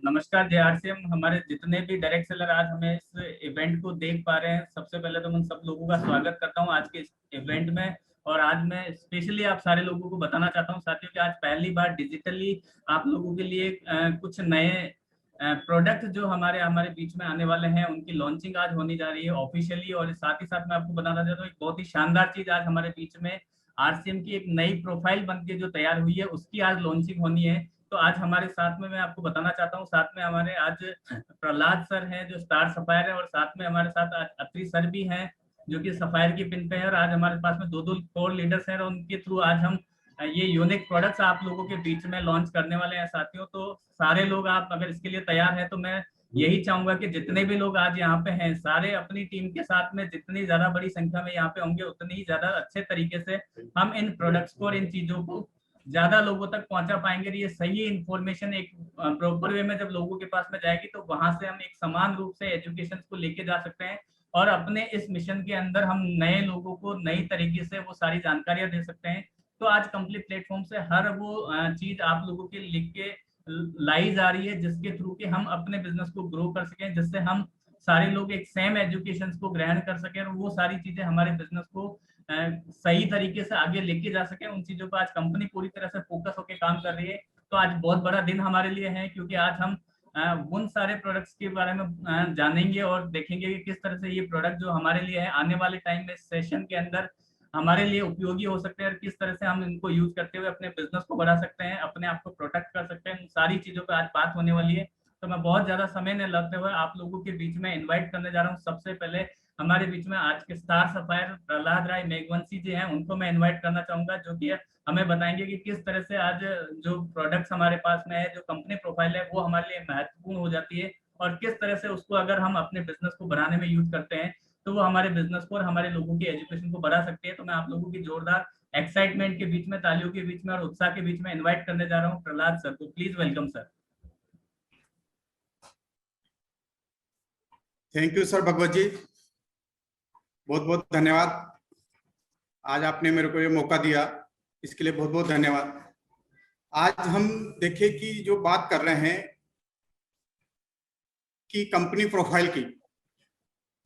नमस्कार जय आरसीएम। हमारे जितने भी डायरेक्ट सेलर आज हमें इस इवेंट को देख पा रहे हैं, सबसे पहले तो मैं उन सब लोगों का स्वागत करता हूं आज के इस इवेंट में। और आज मैं स्पेशली आप सारे लोगों को बताना चाहता हूं साथियों कि आज पहली बार डिजिटली आप लोगों के लिए कुछ नए प्रोडक्ट जो हमारे हमारे बीच में आने वाले हैं, उनकी लॉन्चिंग आज होने जा रही है ऑफिशियली। और साथ ही साथ मैं आपको बताना चाहता हूँ एक बहुत ही शानदार चीज आज हमारे बीच में आरसीएम की एक नई प्रोफाइल बन के जो तैयार हुई है, उसकी आज लॉन्चिंग होनी है। तो आज हमारे साथ में मैं आपको बताना चाहता हूँ, साथ में हमारे आज प्रहलाद सर हैं जो स्टार सफायर है, और साथ में हमारे साथ आज अत्री सर भी हैं जो कि सफायर की पिन पे है। और आज हमारे पास में दो दो कोर लीडर्स हैं और उनके थ्रू आज हम ये यूनिक प्रोडक्ट्स आप लोगों के बीच में लॉन्च करने वाले हैं साथियों। तो सारे लोग आप अगर इसके लिए तैयार हैं तो मैं यही चाहूंगा कि जितने भी लोग आज यहाँ पे हैं, सारे अपनी टीम के साथ में जितनी ज्यादा बड़ी संख्या में यहाँ पे होंगे, उतनी ही ज्यादा अच्छे तरीके से हम इन प्रोडक्ट्स को और इन चीजों को ज्यादा लोगों तक पहुंचा पाएंगे। ये सही इन्फॉर्मेशन एक प्रॉपर वे में जब लोगों के पास में जाएगी तो वहां से हम एक समान रूप से एजुकेशन को लेके जा सकते हैं और अपने इस मिशन के अंदर हम नए लोगों को नई तरीके से वो सारी जानकारियां दे सकते हैं। तो आज कंप्लीट प्लेटफॉर्म से हर वो चीज आप लोगों के लिख के लाई जा रही है जिसके थ्रू कि हम अपने बिजनेस को ग्रो कर सकें, जिससे हम सारे लोग एक सेम एजुकेशन को ग्रहण कर सकें और वो सारी चीजें हमारे बिजनेस को सही तरीके से आगे लेके जा सके। उन चीजों पर आज कंपनी पूरी तरह से फोकस होकर काम कर रही है। तो आज बहुत बड़ा दिन हमारे लिए है क्योंकि आज हम उन सारे प्रोडक्ट्स के बारे में जानेंगे और देखेंगे कि किस तरह से ये प्रोडक्ट जो हमारे लिए है आने वाले टाइम में सेशन के अंदर हमारे लिए उपयोगी हो सकते हैं और किस तरह से हम इनको यूज करते हुए अपने बिजनेस को बढ़ा सकते हैं, अपने आप को प्रोटेक्ट कर सकते हैं। उन सारी चीजों पर आज बात होने वाली है। तो मैं बहुत ज्यादा समय न लगते हुए आप लोगों के बीच में इन्वाइट करने जा रहा हूँ। सबसे पहले हमारे बीच में आज के स्टार सफायर प्रहलाद राय मेघवंशी जी हैं, उनको मैं इनवाइट करना चाहूंगा जो कि हमें बताएंगे कि किस तरह से आज जो प्रोडक्ट्स हमारे पास में है, जो कंपनी प्रोफाइल है, वो हमारे लिए महत्वपूर्ण हो जाती है और किस तरह से उसको अगर हम अपने बिजनेस को बढ़ाने में यूज करते हैं तो वो हमारे बिजनेस को और हमारे लोगों की एजुकेशन को बढ़ा सकती है। तो मैं आप लोगों की जोरदार एक्साइटमेंट के बीच में, तालियों के बीच में और उत्साह के बीच में इन्वाइट करने जा रहा हूँ प्रहलाद सर को। Please welcome sir. Thank you sir Bhagwat ji, बहुत बहुत धन्यवाद। आज आपने मेरे को ये मौका दिया, इसके लिए बहुत बहुत धन्यवाद। आज हम देखें कि जो बात कर रहे हैं कि कंपनी प्रोफाइल की,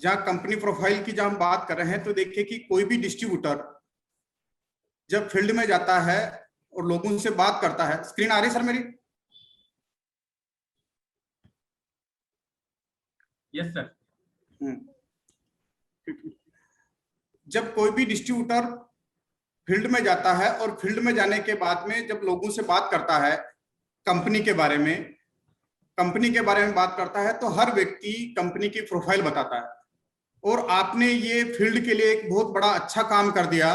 जहां कंपनी प्रोफाइल की जहां हम बात कर रहे हैं तो देखिए कि कोई भी डिस्ट्रीब्यूटर जब फील्ड में जाता है और लोगों से बात करता है। स्क्रीन आ रही सर मेरी? Yes sir. जब कोई भी डिस्ट्रीब्यूटर फील्ड में जाता है और फील्ड में जाने के बाद में जब लोगों से बात करता है कंपनी के बारे में, बात करता है तो हर व्यक्ति कंपनी की प्रोफाइल बताता है। और आपने ये फील्ड के लिए एक बहुत बड़ा अच्छा काम कर दिया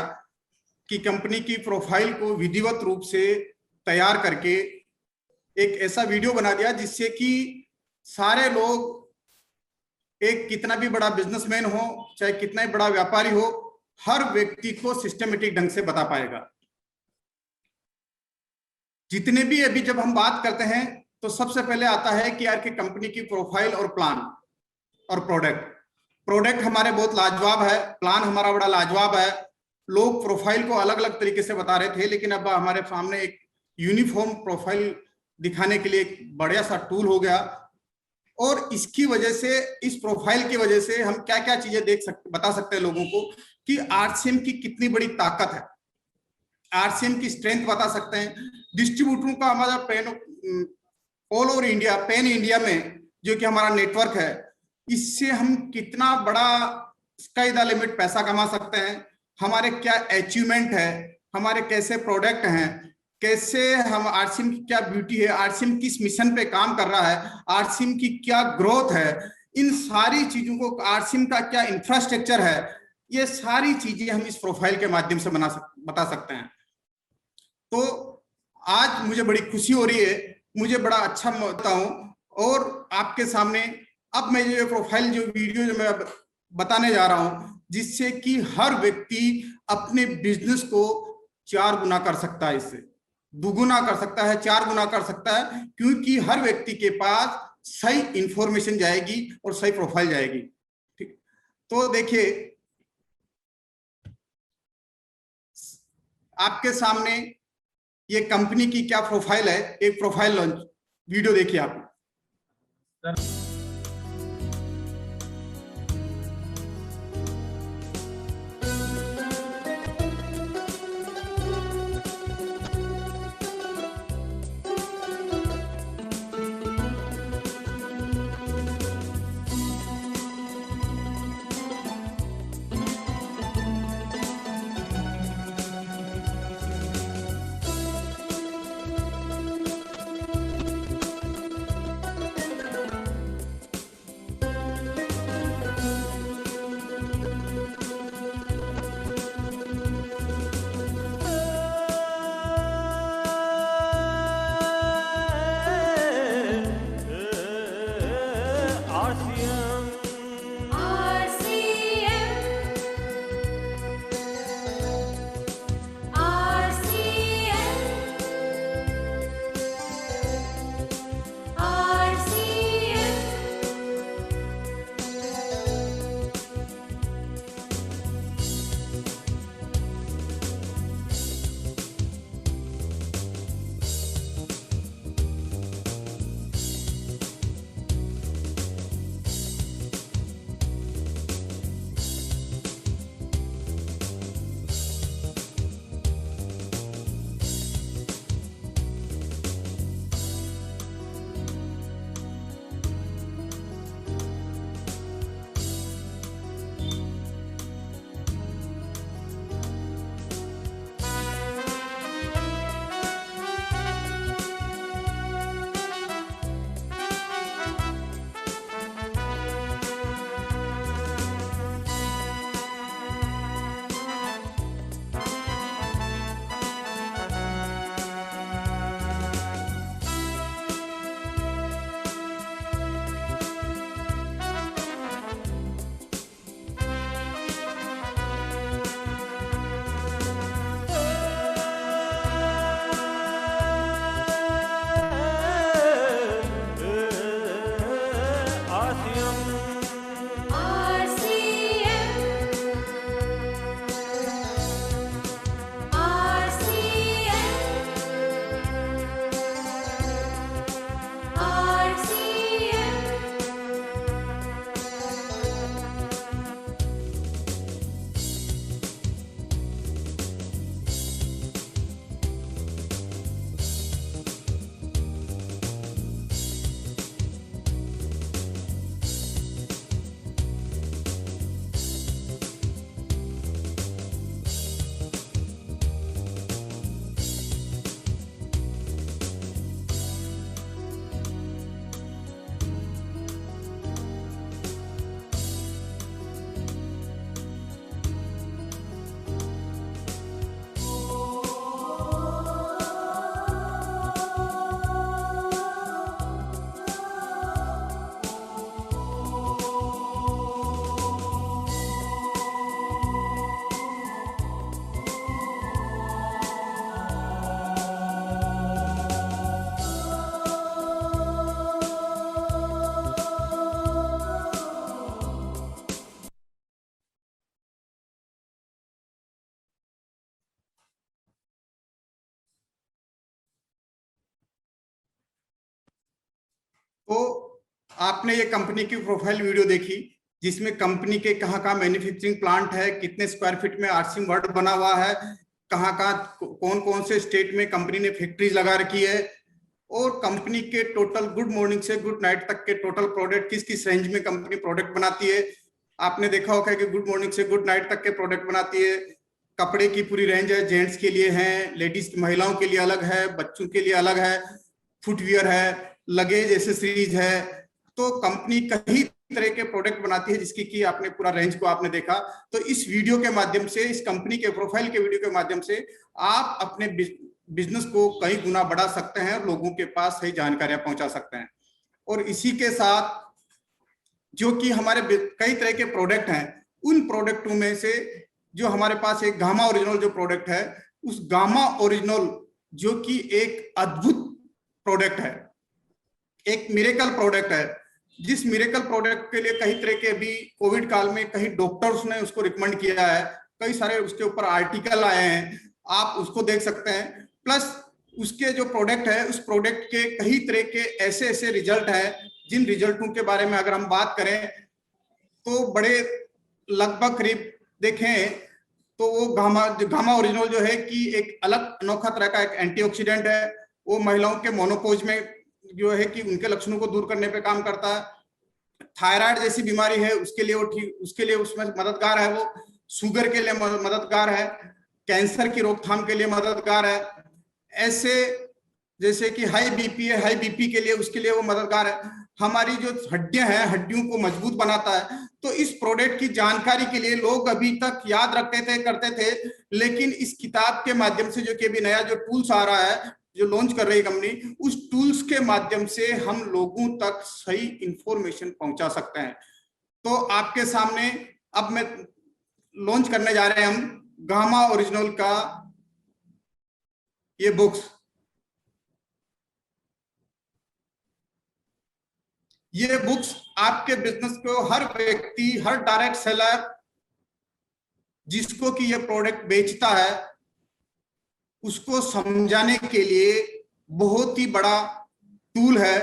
कि कंपनी की प्रोफाइल को विधिवत रूप से तैयार करके एक ऐसा वीडियो बना दिया जिससे कि सारे लोग, एक कितना भी बड़ा बिजनेसमैन हो चाहे कितना ही बड़ा व्यापारी हो, हर व्यक्ति को सिस्टमेटिक ढंग से बता पाएगा। जितने भी अभी जब हम बात करते हैं तो सबसे पहले आता है कि यार कि कंपनी की प्रोफाइल और प्लान और प्रोडक्ट हमारे बहुत लाजवाब है, प्लान हमारा बड़ा लाजवाब है। लोग प्रोफाइल को अलग अलग तरीके से बता रहे थे, लेकिन अब हमारे सामने एक यूनिफॉर्म प्रोफाइल दिखाने के लिए एक बढ़िया सा टूल हो गया। और इसकी वजह से, इस प्रोफाइल की वजह से हम क्या क्या चीजें बता सकते हैं लोगों को कि आरसीएम की कितनी बड़ी ताकत है, आरसीएम की स्ट्रेंथ बता सकते हैं। डिस्ट्रीब्यूटरों का हमारा all over India, pan India में जो कि हमारा नेटवर्क है, इससे हम कितना बड़ा स्काई द लिमिट पैसा कमा सकते हैं। हमारे क्या अचीवमेंट है, हमारे कैसे प्रोडक्ट हैं, कैसे हम आरसीएम की क्या ब्यूटी है, आरसीएम किस मिशन पे काम कर रहा है, आरसीएम की क्या ग्रोथ है, इन सारी चीजों को, आरसीएम का क्या इंफ्रास्ट्रक्चर है, ये सारी चीजें हम इस प्रोफाइल के माध्यम से बता सकते हैं। तो आज मुझे बड़ी खुशी हो रही है, मुझे बड़ा अच्छा लगता हूं और आपके सामने अब मैं ये प्रोफाइल, जो वीडियो जो मैं बताने जा रहा हूं, जिससे कि हर व्यक्ति अपने बिजनेस को 4 गुना कर सकता है, इससे दुगुना कर सकता है, 4 गुना कर सकता है, क्योंकि हर व्यक्ति के पास सही इंफॉर्मेशन जाएगी और सही प्रोफाइल जाएगी। ठीक, तो देखिए आपके सामने ये कंपनी की क्या प्रोफाइल है, एक प्रोफाइल लॉन्च वीडियो देखिए आप। सर तो आपने ये कंपनी की प्रोफाइल वीडियो देखी, जिसमें कंपनी के कहाँ कहाँ मैन्युफैक्चरिंग प्लांट है, कितने स्क्वायर फीट में आरसीएम वर्ड बना हुआ है, कहाँ कहाँ कौन कौन से स्टेट में कंपनी ने फैक्ट्रीज लगा रखी है, और कंपनी के टोटल गुड मॉर्निंग से गुड नाइट तक के टोटल प्रोडक्ट किस किस रेंज में कंपनी प्रोडक्ट बनाती है। आपने देखा होगा कि गुड मॉर्निंग से गुड नाइट तक के प्रोडक्ट बनाती है। कपड़े की पूरी रेंज है, जेंट्स के लिए है, लेडीज महिलाओं के लिए अलग है, बच्चों के लिए अलग है, फुटवियर है, लगेज एसेसरीज है। तो कंपनी कई तरह के प्रोडक्ट बनाती है, जिसकी की आपने पूरा रेंज को आपने देखा। तो इस वीडियो के माध्यम से, इस कंपनी के प्रोफाइल के वीडियो के माध्यम से आप अपने बिजनेस को कई गुना बढ़ा सकते हैं और लोगों के पास सही जानकारियां पहुंचा सकते हैं। और इसी के साथ जो कि हमारे कई तरह के प्रोडक्ट हैं, उन प्रोडक्टों में से जो हमारे पास एक गामा ओरिजिनल जो प्रोडक्ट है, उस गामा ओरिजिनल जो कि एक अद्भुत प्रोडक्ट है, एक मिरेकल प्रोडक्ट है, जिस मिरेकल प्रोडक्ट के लिए कई तरह के अभी कोविड काल में कई डॉक्टर्स ने उसको रिकमेंड किया है, कई सारे उसके ऊपर आर्टिकल आए हैं, आप उसको देख सकते हैं। प्लस उसके जो प्रोडक्ट है, उस प्रोडक्ट के कई तरह के ऐसे ऐसे रिजल्ट है जिन रिजल्टों के बारे में अगर हम बात करें तो बड़े लगभग करीब देखें तो वो गामा ओरिजिनल जो है कि एक अलग अनोखा तरह का एक एंटीऑक्सीडेंट है। वो महिलाओं के मोनोपोज में जो है कि उनके लक्षणों को दूर करने पे काम करता है। थायराइड जैसी बीमारी है उसके लिए वो ठीक, उसके लिए उसमें मददगार है। वो शुगर के लिए मददगार है, कैंसर की रोकथाम के लिए मददगार है। ऐसे जैसे कि हाई बीपी है, हाई बीपी के लिए उसके लिए वो मददगार है। हमारी जो हड्डियां हैं, हड्डियों को मजबूत बनाता है। तो इस प्रोडक्ट की जानकारी के लिए लोग अभी तक याद रखते थे, करते थे, लेकिन इस किताब के माध्यम से जो कि अभी नया जो टूल्स आ रहा है, जो लॉन्च कर रही है कंपनी, उस टूल्स के माध्यम से हम लोगों तक सही इंफॉर्मेशन पहुंचा सकते हैं। तो आपके सामने अब मैं लॉन्च करने जा रहे हैं हम गामा ओरिजिनल का ये बुक्स। ये बुक्स आपके बिजनेस को हर व्यक्ति, हर डायरेक्ट सेलर जिसको कि ये प्रोडक्ट बेचता है उसको समझाने के लिए बहुत ही बड़ा टूल है।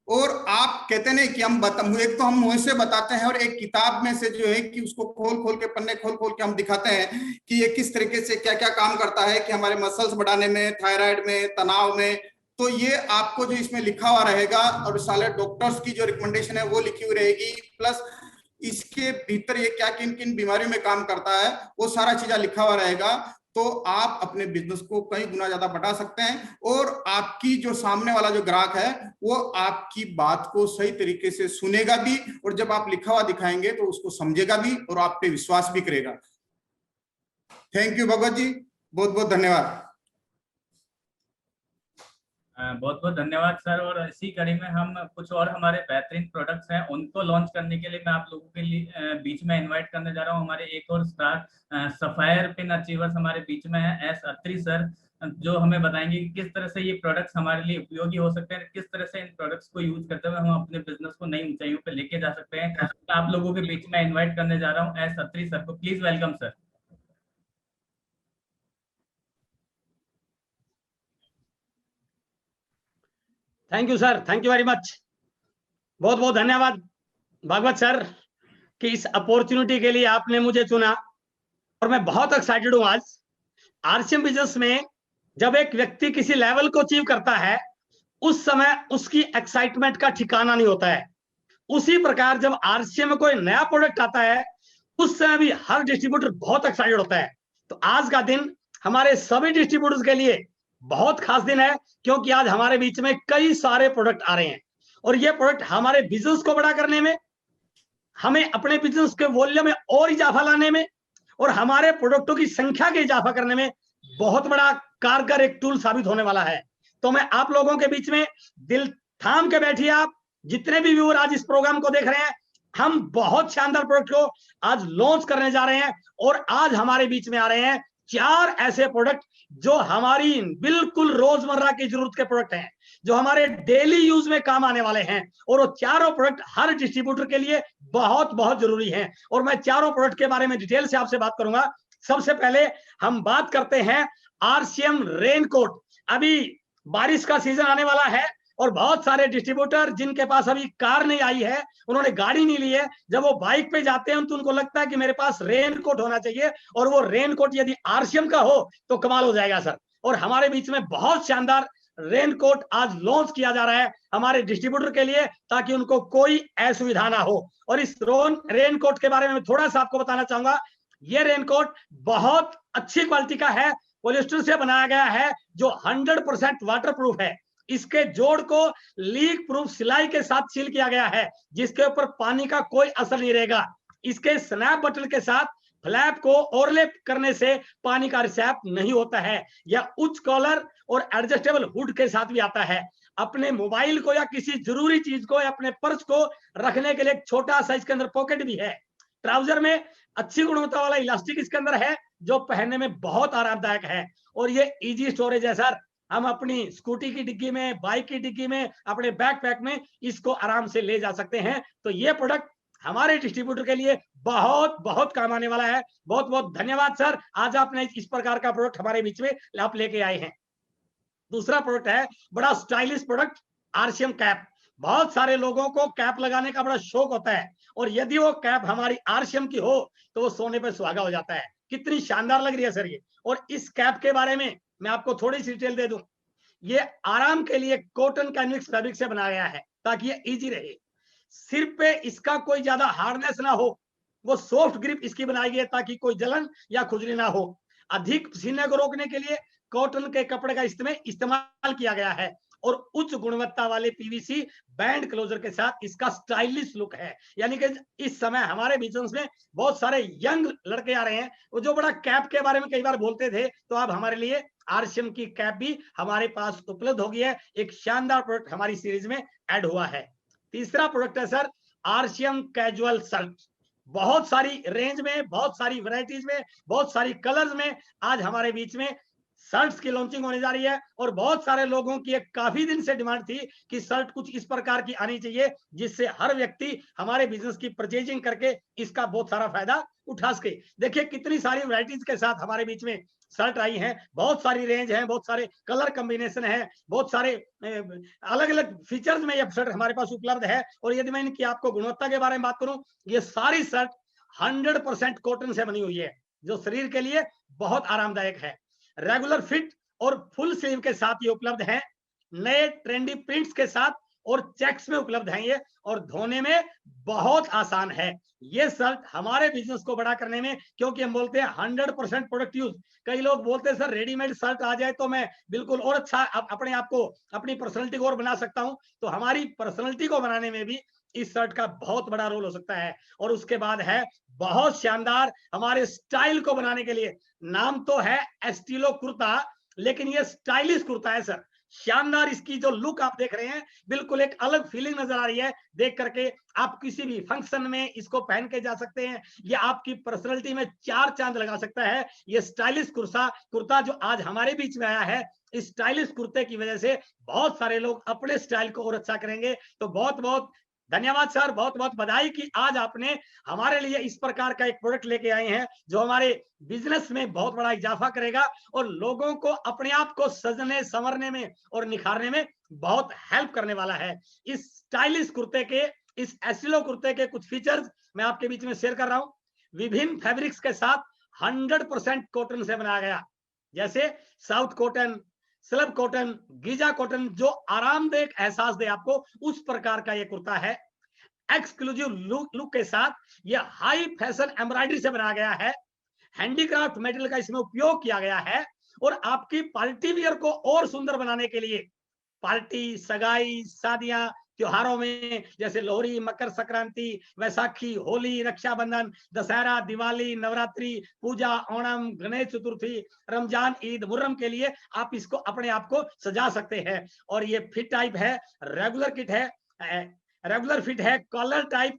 और आप कहते नहीं कि हम एक तो हम मुंह से बताते हैं और एक किताब में से जो है कि उसको खोल खोल के, पन्ने खोल खोल के हम दिखाते हैं कि ये किस तरीके से क्या क्या काम करता है कि हमारे मसल्स बढ़ाने में, थायराइड में, तनाव में। तो ये आपको जो इसमें लिखा हुआ रहेगा और सारे डॉक्टर्स की जो रिकमेंडेशन है वो लिखी हुई रहेगी, प्लस इसके भीतर ये क्या किन किन बीमारियों में काम करता है वो सारा चीजें लिखा हुआ रहेगा। तो आप अपने बिजनेस को कई गुना ज्यादा बढ़ा सकते हैं और आपकी जो सामने वाला जो ग्राहक है वो आपकी बात को सही तरीके से सुनेगा भी, और जब आप लिखा हुआ दिखाएंगे तो उसको समझेगा भी और आप पे विश्वास भी करेगा। थैंक यू भगवत जी, बहुत बहुत धन्यवाद। बहुत बहुत धन्यवाद सर। और इसी कड़ी में हम कुछ और हमारे बेहतरीन प्रोडक्ट्स हैं उनको लॉन्च करने के लिए मैं आप लोगों के लिए बीच में इनवाइट करने जा रहा हूं। हमारे एक और स्टार सफायर पिन अचीवर्स हमारे बीच में है एस अत्री सर, जो हमें बताएंगे कि किस तरह से ये प्रोडक्ट्स हमारे लिए उपयोगी हो सकते हैं, किस तरह से इन प्रोडक्ट्स को यूज करते हुए हम अपने बिजनेस को नई ऊंचाइयों पे लेके जा सकते हैं। आप लोगों के बीच में इन्वाइट करने जा रहा हूँ एस अत्री सर को। Please welcome sir. Thank you sir, thank you very much. बहुत बहुत धन्यवाद भागवत सर कि इस अपॉर्चुनिटी के लिए आपने मुझे चुना और मैं बहुत एक्साइटेड हूं। आज आरसीएम बिजनेस में जब एक व्यक्ति किसी लेवल को अचीव करता है उस समय उसकी एक्साइटमेंट का ठिकाना नहीं होता है। उसी प्रकार जब आरसीएम में कोई नया प्रोडक्ट आता है उस समय भी हर डिस्ट्रीब्यूटर बहुत एक्साइटेड होता है। तो आज का दिन हमारे सभी डिस्ट्रीब्यूटर्स के लिए बहुत खास दिन है क्योंकि आज हमारे बीच में कई सारे प्रोडक्ट आ रहे हैं और ये प्रोडक्ट हमारे बिजनेस को बड़ा करने में, हमें अपने बिजनेस के वॉल्यूम में और इजाफा लाने में और हमारे प्रोडक्टों की संख्या के इजाफा करने में बहुत बड़ा कारगर एक टूल साबित होने वाला है। तो मैं आप लोगों के बीच में दिल थाम के बैठिए। आप जितने भी व्यूअर आज इस प्रोग्राम को देख रहे हैं, हम बहुत शानदार प्रोडक्ट को आज लॉन्च करने जा रहे हैं और आज हमारे बीच में आ रहे हैं 4 ऐसे प्रोडक्ट जो हमारी बिल्कुल रोजमर्रा की जरूरत के प्रोडक्ट हैं, जो हमारे डेली यूज में काम आने वाले हैं और वो चारों प्रोडक्ट हर डिस्ट्रीब्यूटर के लिए बहुत बहुत जरूरी हैं। और मैं चारों प्रोडक्ट के बारे में डिटेल से आपसे बात करूंगा। सबसे पहले हम बात करते हैं आरसीएम रेनकोट। अभी बारिश का सीजन आने वाला है और बहुत सारे डिस्ट्रीब्यूटर जिनके पास अभी कार नहीं आई है, उन्होंने गाड़ी नहीं ली है, जब वो बाइक पे जाते हैं तो उनको लगता है कि मेरे पास रेनकोट होना चाहिए और वो रेनकोट यदि आरसीएम का हो तो कमाल हो जाएगा सर। और हमारे बीच में बहुत शानदार रेनकोट आज लॉन्च किया जा रहा है हमारे डिस्ट्रीब्यूटर के लिए ताकि उनको कोई असुविधा ना हो। और इस रेनकोट के बारे में थोड़ा सा आपको बताना चाहूंगा। ये रेनकोट बहुत अच्छी क्वालिटी का है, पॉलिएस्टर से बनाया गया है जो 100% वाटरप्रूफ है। इसके जोड़ को लीक प्रूफ सिलाई के साथ सील किया गया है जिसके ऊपर पानी का कोई असर नहीं रहेगा। इसके स्नैप बटन के साथ फ्लैप को ओवरलैप करने से पानी का रिसैप नहीं होता है। यह उच्च कॉलर और एडजस्टेबल हुड के साथ भी आता है। अपने मोबाइल को या किसी जरूरी चीज को या अपने पर्स को रखने के लिए एक छोटा सा इसके अंदर पॉकेट भी है। ट्राउजर में अच्छी गुणवत्ता वाला इलास्टिक इसके अंदर है जो पहनने में बहुत आरामदायक है। और ये इजी स्टोरेज है सर, हम अपनी स्कूटी की डिग्गी में, बाइक की डिग्गी में, अपने बैकपैक में इसको आराम से ले जा सकते हैं। तो ये प्रोडक्ट हमारे डिस्ट्रीब्यूटर के लिए बहुत बहुत काम आने वाला है। बहुत बहुत धन्यवाद सर, आज आपने इस प्रकार का प्रोडक्ट हमारे बीच में आप लेके आए हैं। दूसरा प्रोडक्ट है बड़ा स्टाइलिश प्रोडक्ट आरसीएम कैप। बहुत सारे लोगों को कैप लगाने का बड़ा शौक होता है, और यदि वो कैप हमारी आरसीएम की हो तो वो सोने पे सुहागा हो जाता है। कितनी शानदार लग रही है सर ये। और इस कैप के बारे में मैं आपको थोड़ी सी डिटेल दे दूं। ये आराम के लिए कॉटन कैनविक्स फैब्रिक से बनाया गया है ताकि ये इजी रहे। सिर पे इसका कोई ज्यादा हार्डनेस ना हो, वो सॉफ्ट ग्रिप इसकी बनाई गई है ताकि कोई जलन या खुजली ना हो। अधिक पसीने को रोकने के लिए कॉटन के कपड़े का इस्तेमाल किया गया है, और उच्च गुणवत्ता वाले पीवीसी बैंड क्लोजर के साथ इसका स्टाइलिश लुक है। यानी कि इस समय हमारे बिजनेस में बहुत सारे यंग लड़के आ रहे हैं, वो जो बड़ा कैप के बारे में कई बार बोलते थे, तो अब हमारे लिए आरसीएम की कैप भी हमारे पास उपलब्ध हो गई है। एक शानदार प्रोडक्ट हमारी सीरीज में ऐड हुआ है। तीसरा प्रोडक्ट है सर आरसीएम कैजुअल शर्ट। बहुत सारी रेंज में, बहुत सारी वैरायटीज में, बहुत सारी कलर्स में आज हमारे बीच में शर्ट्स की लॉन्चिंग होने जा रही है। और बहुत सारे लोगों की एक काफी दिन से डिमांड थी कि शर्ट कुछ इस प्रकार की आनी चाहिए जिससे हर व्यक्ति हमारे बिजनेस की परचेजिंग करके इसका बहुत सारा फायदा उठा सके। देखिए कितनी सारी वैरायटीज के साथ हमारे बीच में शर्ट आई हैं, बहुत सारी रेंज है, बहुत सारे कलर कॉम्बिनेशन है, बहुत सारे अलग अलग फीचर्स में ये शर्ट हमारे पास उपलब्ध है। और यदि मैं इनकी आपको गुणवत्ता के बारे में बात करूं, ये सारी शर्ट 100% कॉटन से बनी हुई है, जो शरीर के लिए बहुत आरामदायक है। रेगुलर फिट और फुल स्लीव के साथ ये उपलब्ध है, नए ट्रेंडी प्रिंट्स के साथ और चेक्स में उपलब्ध है ये, और धोने में बहुत आसान है। ये शर्ट हमारे बिजनेस को बड़ा करने में, क्योंकि हम बोलते हैं 100% प्रोडक्ट यूज। कई लोग बोलते हैं सर रेडीमेड शर्ट आ जाए तो मैं बिल्कुल और अच्छा अपने आप को, अपनी पर्सनैलिटी को और बना सकता हूं। तो हमारी पर्सनैलिटी को बनाने में भी इस शर्ट का बहुत बड़ा रोल हो सकता है। और उसके बाद है बहुत शानदार हमारे स्टाइल को बनाने के लिए, नाम तो है एस्टिलो कुर्ता, लेकिन ये स्टाइलिश कुर्ता है सर। शानदार इसकी जो लुक आप देख रहे हैं, बिल्कुल एक अलग फीलिंग नजर आ रही है देख करके। आप किसी भी फंक्शन में इसको पहन के जा सकते हैं, ये आपकी पर्सनैलिटी में 4 चांद लगा सकता है। ये स्टाइलिश कुर्ता जो आज हमारे बीच में आया है, इस स्टाइलिश कुर्ते की वजह से बहुत सारे लोग अपने स्टाइल को और अच्छा करेंगे। तो बहुत बहुत धन्यवाद सर, बहुत बहुत बधाई कि आज आपने हमारे लिए इस प्रकार का एक प्रोडक्ट लेके आए हैं जो हमारे बिजनेस में बहुत बड़ा इजाफा करेगा और लोगों को अपने आप को सजने संवरने में और निखारने में बहुत हेल्प करने वाला है। इस स्टाइलिश कुर्ते के, इस एस्टिलो कुर्ते के कुछ फीचर्स मैं आपके बीच में शेयर कर रहा हूं। विभिन्न फैब्रिक्स के साथ 100% कॉटन से बनाया गया, जैसे south cotton, slub cotton, Giza cotton, जो आरामदायक एहसास दे आपको, उस प्रकार का ये कुर्ता है। एक्सक्लूसिव लुक के साथ ये हाई फैशन एम्ब्रॉयडरी से बनाया गया है, हैंडीक्राफ्ट मटेरियल का इसमें उपयोग किया गया है। और आपकी पार्टी वियर को और सुंदर बनाने के लिए पार्टी, सगाई, शादियां, त्योहारों में जैसे लोहड़ी, मकर संक्रांति, वैसाखी, होली, रक्षाबंधन, दशहरा, दिवाली, नवरात्रि, पूजा, ओणम, गणेश चतुर्थी, रमजान, ईद, मुहर्रम के लिए आप इसको अपने आप को सजा सकते हैं। और ये फिट टाइप है, रेगुलर किट है, रेगुलर फिट है, कॉलर टाइप,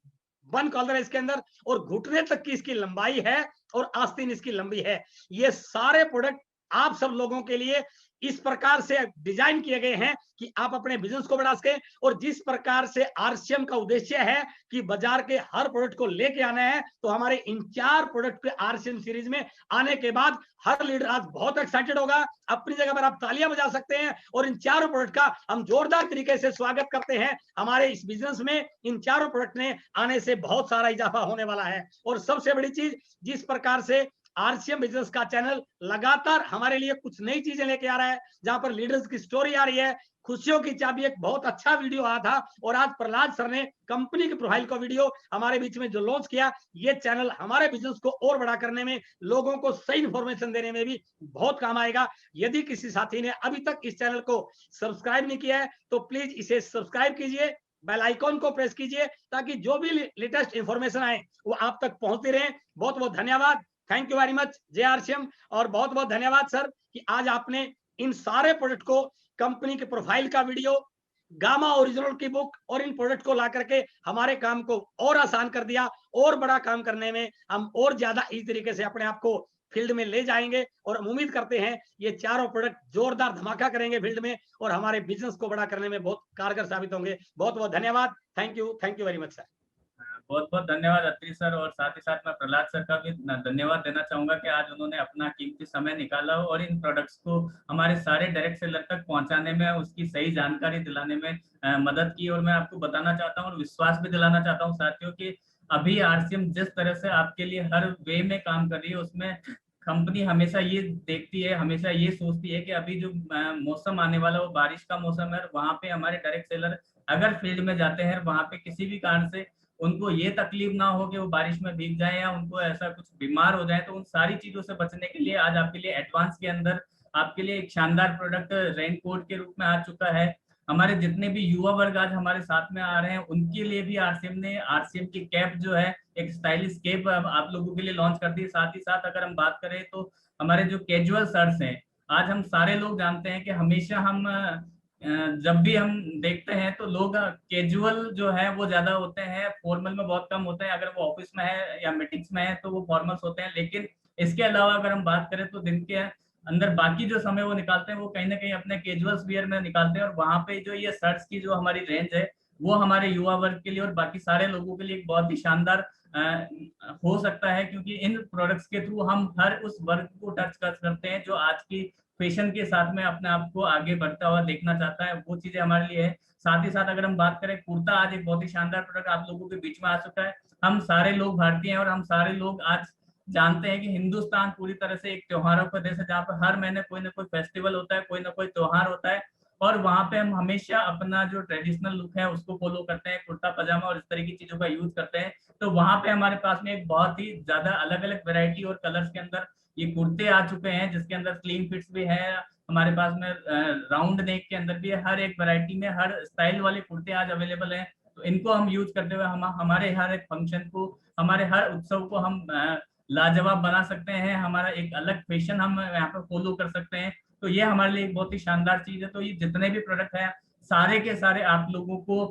1 कॉलर है इसके अंदर, और घुटने तक की इसकी लंबाई है और आस्तीन इसकी लंबी है। ये सारे प्रोडक्ट आप सब लोगों के लिए इस प्रकार से डिजाइन किए गए हैं कि आप अपने बिजनेस को बढ़ा सके। और जिस प्रकार से आरसीएम का उद्देश्य है कि बाजार के हर प्रोडक्ट को लेके आना है, तो हमारे इन 4 प्रोडक्ट के आरसीएम सीरीज में आने के बाद हर लीडर आज बहुत एक्साइटेड होगा। अपनी जगह पर आप तालियां बजा सकते हैं और इन 4 प्रोडक्ट का हम जोरदार तरीके से स्वागत करते हैं। हमारे इस बिजनेस में इन 4 प्रोडक्ट ने आने से बहुत सारा इजाफा होने वाला है। और सबसे बड़ी चीज, जिस प्रकार से आरसीएम बिजनेस का चैनल लगातार हमारे लिए कुछ नई चीजें लेके आ रहा है, जहां पर लीडर्स की स्टोरी आ रही है, खुशियों की चाबी एक बहुत अच्छा वीडियो आया था, और आज प्रहलाद सर ने कंपनी के प्रोफाइल का वीडियो हमारे बीच में जो लॉन्च किया, ये चैनल हमारे बिजनेस को और बड़ा करने में, लोगों को सही इंफॉर्मेशन देने में भी बहुत काम आएगा। यदि किसी साथी ने अभी तक इस चैनल को सब्सक्राइब नहीं किया है तो प्लीज इसे सब्सक्राइब कीजिए, बेल आइकॉन को प्रेस कीजिए, ताकि जो भी लेटेस्ट इंफॉर्मेशन आए वो आप तक पहुंचती रहे। बहुत बहुत धन्यवाद, थैंक यू वेरी मच, जय आरसीएम। और बहुत बहुत धन्यवाद सर कि आज आपने इन सारे प्रोडक्ट को, कंपनी के प्रोफाइल का वीडियो, गामा ओरिजिनल की बुक और इन प्रोडक्ट को ला करके हमारे काम को और आसान कर दिया। और बड़ा काम करने में हम और ज्यादा इस तरीके से अपने आप को फील्ड में ले जाएंगे, और हम उम्मीद करते हैं ये चारों प्रोडक्ट जोरदार धमाका करेंगे फील्ड में और हमारे बिजनेस को बड़ा करने में बहुत कारगर साबित होंगे। बहुत बहुत धन्यवाद, thank you very much sir. बहुत बहुत धन्यवाद अत्रि सर, और साथ ही साथ मैं प्रहलाद सर का भी धन्यवाद देना चाहूंगा कि आज उन्होंने अपना कीमती समय निकाला और इन प्रोडक्ट्स को हमारे सारे डायरेक्ट सेलर तक पहुंचाने में, उसकी सही जानकारी दिलाने में मदद की। और मैं आपको बताना चाहता हूँ और विश्वास भी दिलाना चाहता हूँ साथियों कि अभी आरसीएम जिस तरह से आपके लिए हर वे में काम कर रही है, उसमें कंपनी हमेशा ये देखती है, हमेशा ये सोचती है कि अभी जो मौसम आने वाला वो बारिश का मौसम है, वहां पे हमारे डायरेक्ट सेलर अगर फील्ड में जाते हैं, वहां पे किसी भी कारण से उनको ये तकलीफ ना हो कि वो बारिश में भीग जाए या उनको ऐसा कुछ बीमार हो जाए, तो उन सारी चीजों से बचने के लिए आज आपके लिए एडवांस के अंदर आपके लिए एक शानदार प्रोडक्ट रेनकोट के रूप में आ चुका है। हमारे जितने भी युवा वर्ग आज हमारे साथ में आ रहे हैं, उनके लिए भी आरसीएम की कैप जो है, एक स्टाइलिश कैप आप लोगों के लिए लॉन्च कर दी है। साथ ही साथ अगर हम बात करें तो हमारे जो कैजुअल शर्ट्स हैं, आज हम सारे लोग जानते हैं कि हमेशा हम जब भी हम देखते हैं तो लोग कैजुअल जो है वो ज्यादा होते हैं, फॉर्मल में बहुत कम होते हैं। अगर वो ऑफिस में है या मीटिंग्स में है तो वो फॉर्मल्स होते हैं, लेकिन इसके अलावा अगर हम बात करें तो दिन के अंदर बाकी जो समय वो निकालते हैं वो कहीं ना कहीं अपने कैजुअल्स वियर में निकालते हैं। और वहां पे जो ये शर्ट्स की जो हमारी रेंज है, वो हमारे युवा वर्ग के लिए और बाकी सारे लोगों के लिए एक बहुत ही शानदार हो सकता है, क्योंकि इन प्रोडक्ट्स के थ्रू हम हर उस वर्ग को टच कर सकते हैं जो आज की फैशन के साथ में अपने आप को आगे बढ़ता हुआ देखना चाहता है, वो चीजें हमारे लिए है। साथ ही साथ अगर हम बात करें, कुर्ता आज एक बहुत ही शानदार प्रोडक्ट आप लोगों के बीच में आ चुका है। हम सारे लोग भारतीय हैं और हम सारे लोग आज जानते हैं कि हिंदुस्तान पूरी तरह से एक त्योहारों का देश है, जहाँ पर हर महीने कोई ना कोई फेस्टिवल होता है, कोई ना कोई त्योहार होता है, और वहां पे हम हमेशा अपना जो ट्रेडिशनल लुक है उसको फॉलो करते हैं, कुर्ता पजामा और इस तरह की चीजों का यूज करते हैं। तो वहां पे हमारे पास में एक बहुत ही ज्यादा अलग अलग वैरायटी और कलर्स के अंदर ये कुर्ते आ चुके हैं, जिसके अंदर स्लिम फिट्स भी है हमारे पास में, राउंड नेक के अंदर भी है। हर एक वैरायटी में हर स्टाइल वाले कुर्ते आज अवेलेबल हैं। तो इनको हम यूज करते हुए हम हमारे हर एक फंक्शन को, हमारे हर उत्सव को हम लाजवाब बना सकते हैं, हमारा एक अलग फैशन हम यहाँ पे फॉलो कर सकते हैं। तो ये हमारे लिए एक बहुत ही शानदार चीज है। तो ये जितने भी प्रोडक्ट है सारे के सारे आप लोगों को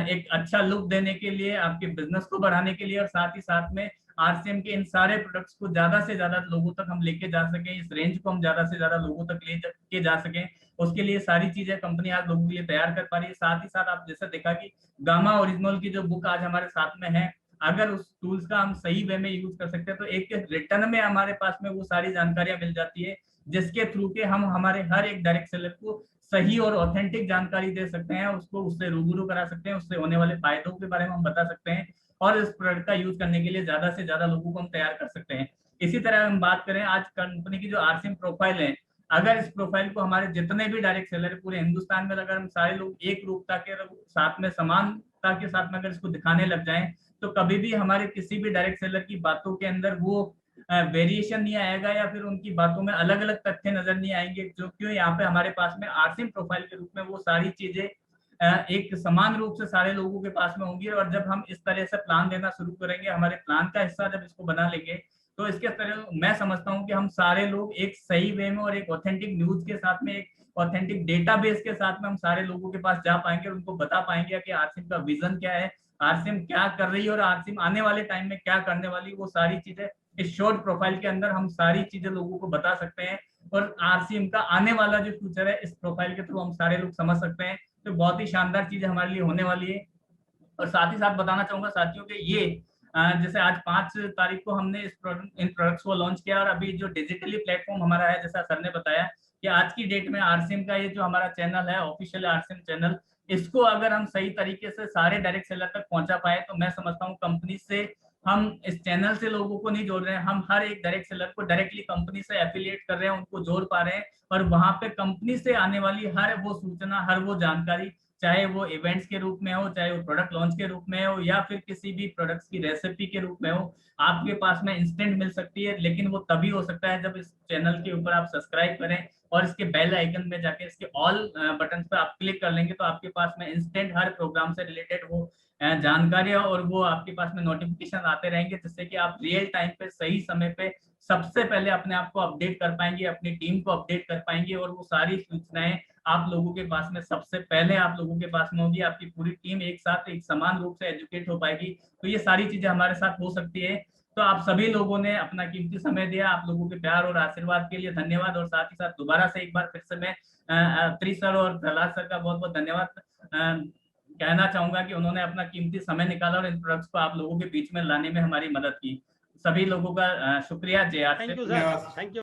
एक अच्छा लुक देने के लिए, आपके बिजनेस को बढ़ाने के लिए, और साथ ही साथ में आरसीएम के इन सारे प्रोडक्ट्स को ज्यादा से ज्यादा लोगों तक हम लेके जा सकें, इस रेंज को हम ज्यादा से ज्यादा लोगों तक लेके जा सकें, उसके लिए सारी चीजें कंपनी आज लोगों के लिए तैयार कर पा रही है। साथ ही साथ आप जैसे देखा कि गामा ओरिजिनल की जो बुक आज हमारे साथ में है, अगर उस टूल्स का हम सही वे में यूज कर सकते हैं तो एक रिटर्न में हमारे पास में वो सारी जानकारियां मिल जाती है, जिसके थ्रू के हम हमारे हर एक डायरेक्ट सेलर को सही और ऑथेंटिक जानकारी दे सकते हैं, उसको उससे रूबरू करा सकते हैं, उससे होने वाले फायदों के बारे में हम बता सकते हैं, और इस प्रोडक्ट का यूज करने के लिए ज्यादा से ज्यादा लोगों को हम तैयार कर सकते हैं। इसी तरह हम बात करें आज कंपनी की जो आरसीएम प्रोफाइल है, अगर इस प्रोफाइल को हमारे जितने भी डायरेक्ट सेलर पूरे हिंदुस्तान में, अगर हम सारे लोग एक रूपता के साथ में, समानता के साथ में अगर इसको दिखाने लग जाएं, तो कभी भी हमारे किसी भी डायरेक्ट सेलर की बातों के अंदर वो वेरिएशन नहीं आएगा, या फिर उनकी बातों में अलग अलग तथ्य नजर नहीं आएंगे, जो क्यों यहाँ पे हमारे पास में आरसीएम प्रोफाइल के रूप में वो सारी चीजें एक समान रूप से सारे लोगों के पास में होंगी। और जब हम इस तरह से प्लान देना शुरू करेंगे, हमारे प्लान का हिस्सा जब इसको बना लेंगे, तो इसके तरह मैं समझता हूँ कि हम सारे लोग एक सही वे में और एक ऑथेंटिक न्यूज के साथ में, एक ऑथेंटिक डेटाबेस के साथ में हम सारे लोगों के पास जा पाएंगे और उनको बता पाएंगे कि आरसीएम का विजन क्या है, आरसीएम क्या कर रही है और आरसीएम आने वाले टाइम में क्या करने वाली, वो सारी चीजें इस शॉर्ट प्रोफाइल के अंदर हम सारी चीजें लोगों को बता सकते हैं। और आरसीएम का आने वाला जो फ्यूचर है इस प्रोफाइल के थ्रू हम सारे लोग समझ सकते हैं। तो बहुत ही शानदार चीज हमारे लिए होने वाली है। और साथ ही साथ बताना चाहूंगा साथियों कि ये जैसे आज 5 तारीख को हमने इन प्रोडक्ट्स को लॉन्च किया, और अभी जो डिजिटली प्लेटफॉर्म हमारा है, जैसा सर ने बताया कि आज की डेट में आरसीएम का ये जो हमारा चैनल है, ऑफिशियल आरसीएम चैनल, इसको अगर हम सही तरीके से सारे डायरेक्ट सेलर तक पहुंचा पाए, तो मैं समझता हूँ कंपनी से हम इस चैनल से लोगों को नहीं जोड़ रहे हैं, हम हर एक डायरेक्ट सेलर को डायरेक्टली कंपनी से एफिलिएट कर रहे हैं, उनको जोड़ पा रहे हैं। और वहां पे कंपनी से आने वाली हर वो सूचना, हर वो जानकारी, चाहे वो इवेंट्स के रूप में हो, चाहे वो प्रोडक्ट लॉन्च के रूप में हो, या फिर किसी भी प्रोडक्ट्स की रेसिपी के रूप में हो, आपके पास में इंस्टेंट मिल सकती है। लेकिन वो तभी हो सकता है जब इस चैनल के ऊपर आप सब्सक्राइब करें और इसके बेल आइकन में जाके इसके ऑल बटन पर आप क्लिक कर लेंगे, तो आपके पास में इंस्टेंट हर प्रोग्राम से रिलेटेड वो जानकारियां और वो आपके पास में नोटिफिकेशन आते रहेंगे, जिससे कि आप रियल टाइम पे, सही समय पे सबसे पहले अपने आप को अपडेट कर पाएंगे, अपनी टीम को अपडेट कर पाएंगे, और वो सारी सूचनाएं आप लोगों के पास में सबसे पहले आप लोगों के पास में होगी। आपकी पूरी टीम एक साथ एक समान रूप से एजुकेट हो पाएगी। तो ये सारी चीजें हमारे साथ हो सकती है। तो आप सभी लोगों ने अपना कीमती समय दिया, आप लोगों के प्यार और आशीर्वाद के लिए धन्यवाद। और साथ ही साथ दोबारा से एक बार फिर से मैं अत्रि सर और प्रहलाद सर का बहुत बहुत धन्यवाद कहना चाहूंगा कि उन्होंने अपना कीमती समय निकाला और इन प्रोडक्ट्स को आप लोगों के बीच में लाने में हमारी मदद की। सभी लोगों का शुक्रिया जय। Thank you sir, thank you.